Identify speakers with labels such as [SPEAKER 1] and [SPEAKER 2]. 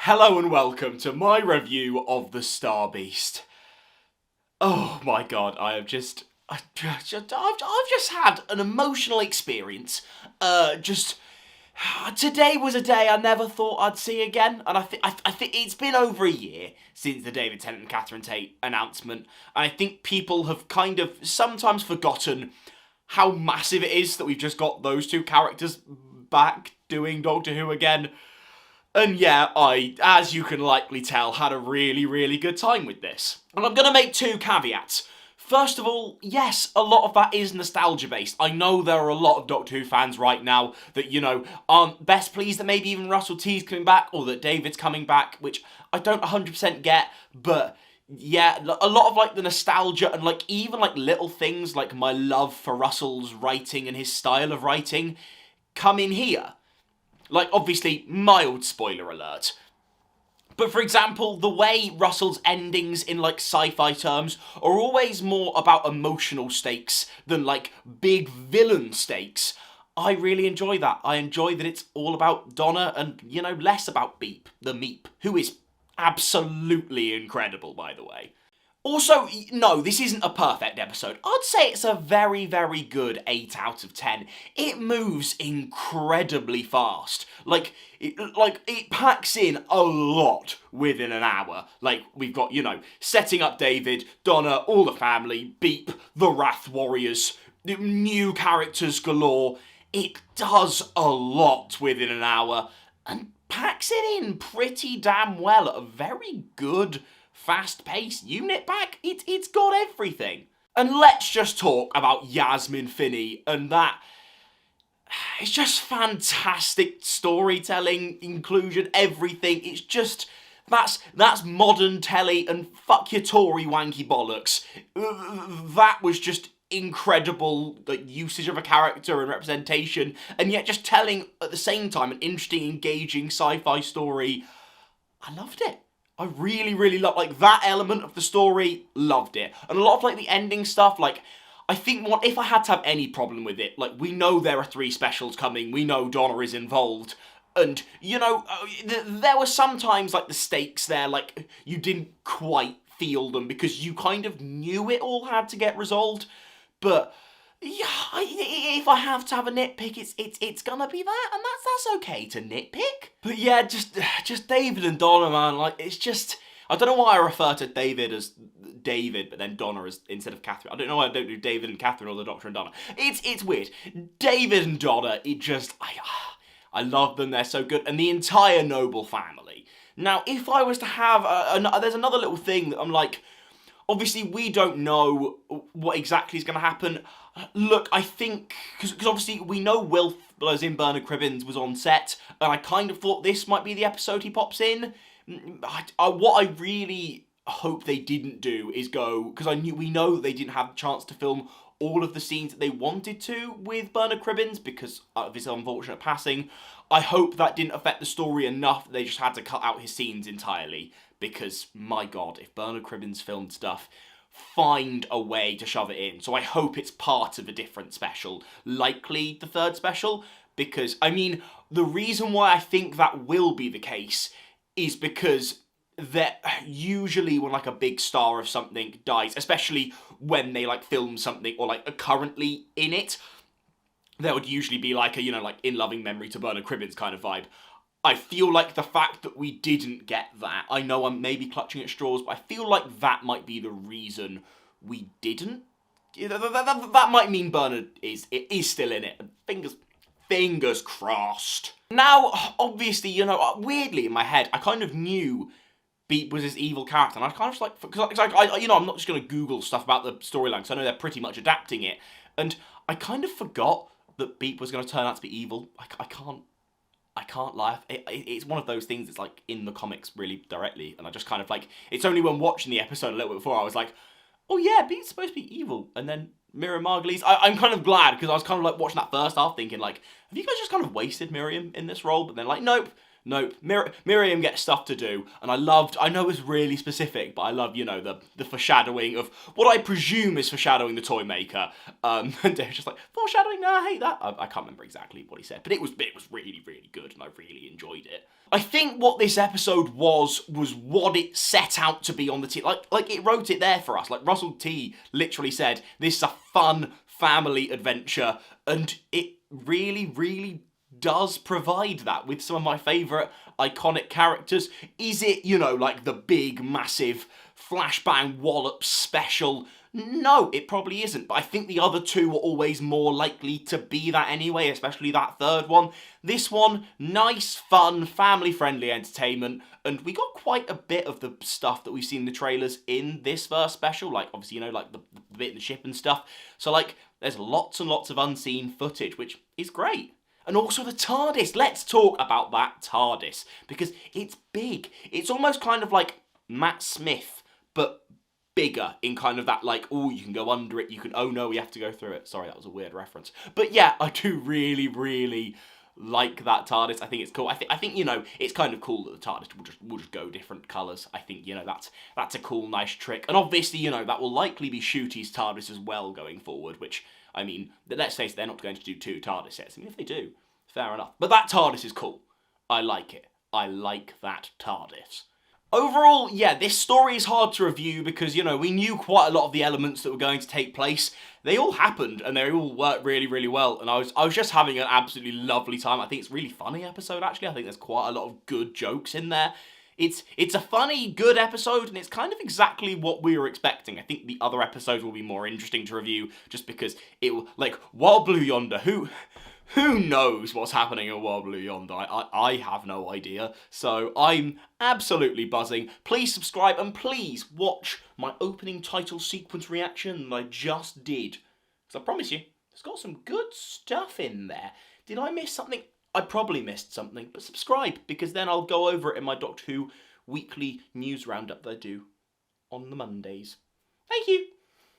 [SPEAKER 1] Hello and welcome to my review of The Star Beast. Oh my god, I've just had an emotional experience. Today was a day I never thought I'd see again, and I think it's been over a year since the David Tennant and Catherine Tate announcement, and I think people have kind of sometimes forgotten how massive it is that we've just got those two characters back doing Doctor Who again. And yeah, I, as you can likely tell, had a really good time with this. And I'm going to make two caveats. First of all, yes, a lot of that is nostalgia-based. I know there are a lot of Doctor Who fans right now that, aren't best pleased that maybe even Russell T's coming back, or that David's coming back, which I don't 100% get, but yeah, a lot of, the nostalgia and, even, little things like my love for Russell's writing and his style of writing come in here. Obviously, mild spoiler alert. But for example, the way Russell's endings in, sci-fi terms are always more about emotional stakes than, big villain stakes. I really enjoy that. I enjoy that it's all about Donna and, less about Beep, the Meep, who is absolutely incredible, by the way. Also, no, this isn't a perfect episode. I'd say it's a very good 8 out of 10. It moves incredibly fast. It packs in a lot within an hour. We've got, setting up David, Donna, all the family, Beep, the Wrath Warriors, new characters galore. It does a lot within an hour and packs it in pretty damn well at a very good fast-paced unit pack. It's got everything. And let's just talk about Yasmin Finney and that. It's just fantastic storytelling, inclusion, everything. It's just, that's modern telly and fuck your Tory wanky bollocks. That was just incredible, usage of a character and representation, and yet just telling at the same time an interesting, engaging sci-fi story. I loved it. I really loved, that element of the story, loved it. And a lot of, the ending stuff, I think if I had to have any problem with it, we know there are 3 specials coming, we know Donna is involved, and, there were sometimes, the stakes there, you didn't quite feel them because you kind of knew it all had to get resolved, but yeah, if I have to have a nitpick, it's gonna be that, and that's okay to nitpick. But yeah, just David and Donna, man, it's just, I don't know why I refer to David as David, but then Donna as instead of Catherine. I don't know why I don't do David and Catherine or the Doctor and Donna. It's weird. David and Donna, I love them, they're so good, and the entire Noble family. Now, if I was to have, there's another little thing that I'm obviously, we don't know what exactly is going to happen. Look, I think, because obviously we know Wilf, as in Bernard Cribbins, was on set, and I kind of thought this might be the episode he pops in. What I really hope they didn't do is go, because we know that they didn't have a chance to film all of the scenes that they wanted to with Bernard Cribbins because of his unfortunate passing. I hope that didn't affect the story enough that they just had to cut out his scenes entirely. Because, my god, if Bernard Cribbins filmed stuff, find a way to shove it in. So I hope it's part of a different special, likely the 3rd special, because, the reason why I think that will be the case is because that usually when, a big star of something dies, especially when they, film something or, are currently in it, there would usually be, in loving memory to Bernard Cribbins kind of vibe. I feel like the fact that we didn't get that, I know I'm maybe clutching at straws, but I feel like that might be the reason we didn't. That might mean Bernard is still in it. Fingers crossed. Now, obviously, weirdly in my head, I kind of knew Beep was this evil character, and I kind of because I'm not just going to Google stuff about the storyline, because I know they're pretty much adapting it, and I kind of forgot that Beep was going to turn out to be evil. I can't lie. It's one of those things that's in the comics really directly, and I just kind of it's only when watching the episode a little bit before I was oh yeah, Beat's supposed to be evil, and then Miriam Margolyes. I'm kind of glad because I was kind of watching that first half thinking have you guys just kind of wasted Miriam in this role? But then nope, Nope. Miriam gets stuff to do, and I know it's really specific, but I love, you know, the foreshadowing of what I presume is foreshadowing the toy maker. And Dave's just like, foreshadowing? No, I hate that. I can't remember exactly what he said, but it was really, really good, and I really enjoyed it. I think what this episode was what it set out to be on the T. Like it wrote it there for us. Like Russell T literally said, this is a fun family adventure, and it really, really does provide that with some of my favourite iconic characters. Is it, you know, like the big, massive flashbang wallop special? No, it probably isn't, but I think the other two were always more likely to be that anyway, especially that third one. This one, nice, fun, family-friendly entertainment, and we got quite a bit of the stuff that we've seen in the trailers in this first special, like, obviously, you know, like the bit in the ship and stuff. So, like, there's lots and lots of unseen footage, which is great. And also the TARDIS. Let's talk about that TARDIS, because it's big. It's almost kind of like Matt Smith, but bigger in kind of that, like, oh, you can go under it, you can, oh no, we have to go through it. Sorry, that was a weird reference. But yeah, I do really, really like that TARDIS. I think it's cool. I think, you know, it's kind of cool that the TARDIS will just go different colours. I think, you know, that's a cool, nice trick. And obviously, you know, that will likely be Shooty's TARDIS as well going forward, which, I mean, let's face it, they're not going to do 2 TARDIS sets. I mean, if they do, fair enough. But that TARDIS is cool. I like it. I like that TARDIS. Overall, yeah, this story is hard to review because, you know, we knew quite a lot of the elements that were going to take place. They all happened and they all worked really, really well. And I was just having an absolutely lovely time. I think it's a really funny episode, actually. I think there's quite a lot of good jokes in there. It's a funny, good episode, and it's kind of exactly what we were expecting. I think the other episodes will be more interesting to review just because it will, like, Wild Blue Yonder, who knows what's happening in Wild Blue Yonder? I have no idea. So I'm absolutely buzzing. Please subscribe and please watch my opening title sequence reaction that I just did. Because I promise you, it's got some good stuff in there. Did I miss something? I probably missed something, but subscribe, because then I'll go over it in my Doctor Who weekly news roundup that I do on the Mondays. Thank you.